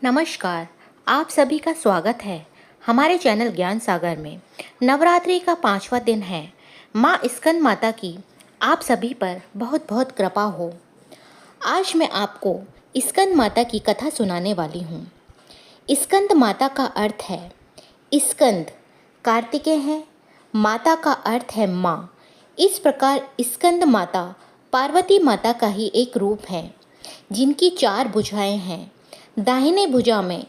नमस्कार। आप सभी का स्वागत है हमारे चैनल ज्ञान सागर में। नवरात्रि का 5वां दिन है। माँ स्कंद माता की आप सभी पर बहुत बहुत कृपा हो। आज मैं आपको स्कंद माता की कथा सुनाने वाली हूँ। स्कंद माता का अर्थ है स्कंद कार्तिकेय है, माता का अर्थ है माँ। इस प्रकार स्कंद माता पार्वती माता का ही एक रूप है, जिनकी 4 भुजाएं हैं। दाहिने भुजा में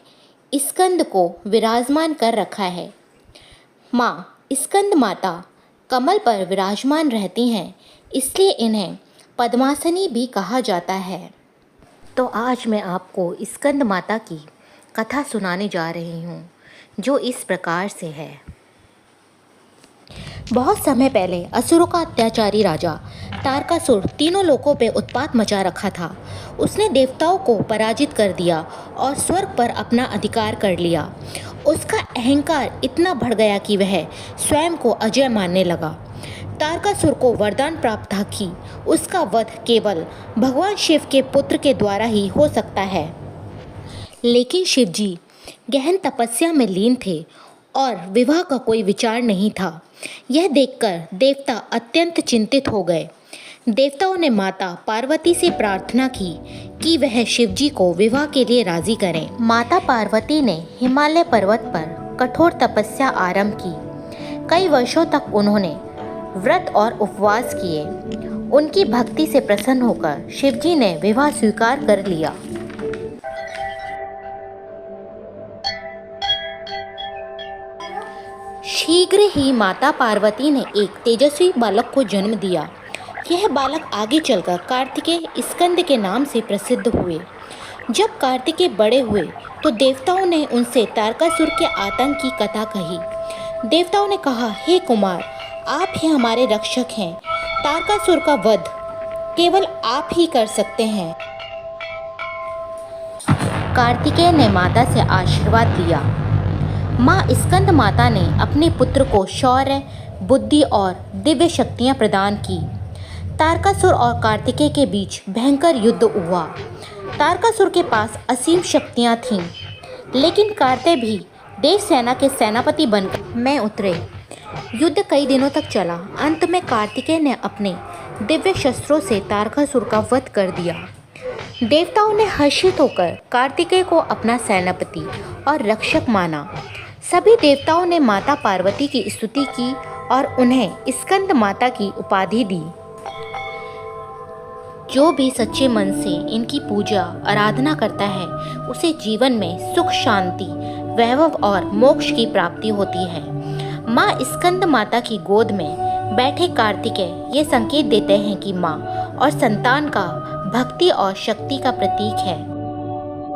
स्कंद को विराजमान कर रखा है। माँ स्कंद माता कमल पर विराजमान रहती हैं, इसलिए इन्हें पद्मासनी भी कहा जाता है। तो आज मैं आपको स्कंद माता की कथा सुनाने जा रही हूँ, जो इस प्रकार से है। बहुत समय पहले असुरों का अत्याचारी राजा तारकासुर तीनों लोकों पे उत्पात मचा रखा था। उसने देवताओं को पराजित कर दिया और स्वर्ग पर अपना अधिकार कर लिया। उसका अहंकार इतना बढ़ गया कि वह स्वयं को अजय मानने लगा। तारकासुर को वरदान प्राप्त था कि उसका वध केवल भगवान शिव के पुत्र के द्वारा ही हो सकता है। लेकिन शिवजी गहन तपस्या में लीन थे और विवाह का कोई विचार नहीं था। यह देखकर देवता अत्यंत चिंतित हो गए। देवताओं ने माता पार्वती से प्रार्थना की कि वह शिवजी को विवाह के लिए राजी करें। माता पार्वती ने हिमालय पर्वत पर कठोर तपस्या आरंभ की। कई वर्षों तक उन्होंने व्रत और उपवास किए। उनकी भक्ति से प्रसन्न होकर शिवजी ने विवाह स्वीकार कर लिया। शीघ्र ही माता पार्वती ने एक तेजस्वी बालक को जन्म दिया। यह बालक आगे चलकर कार्तिकेय स्कंद के नाम से प्रसिद्ध हुए। जब कार्तिकेय बड़े हुए तो देवताओं ने उनसे तारकासुर के आतंक की कथा कही। देवताओं ने कहा, हे कुमार, आप ही हमारे रक्षक हैं। तारकासुर का वध केवल आप ही कर सकते हैं। कार्तिकेय ने माता से आशीर्वाद लिया। माँ स्कंद माता ने अपने पुत्र को शौर्य, बुद्धि और दिव्य शक्तियाँ प्रदान की। तारकासुर और कार्तिकेय के बीच भयंकर युद्ध हुआ। तारकासुर के पास असीम शक्तियाँ थीं, लेकिन कार्तिकेय भी देव सेना के सेनापति बनकर में उतरे। युद्ध कई दिनों तक चला। अंत में कार्तिकेय ने अपने दिव्य शस्त्रों से तारकासुर का वध कर दिया। देवताओं ने हर्षित होकर कार्तिकेय को अपना सेनापति और रक्षक माना। सभी देवताओं ने माता पार्वती की स्तुति की और उन्हें स्कंद माता की उपाधि दी। जो भी सच्चे मन से इनकी पूजा आराधना करता है, उसे जीवन में सुख, शांति, वैभव और मोक्ष की प्राप्ति होती है। माँ स्कंद माता की गोद में बैठे कार्तिकेय ये संकेत देते हैं कि माँ और संतान का भक्ति और शक्ति का प्रतीक है।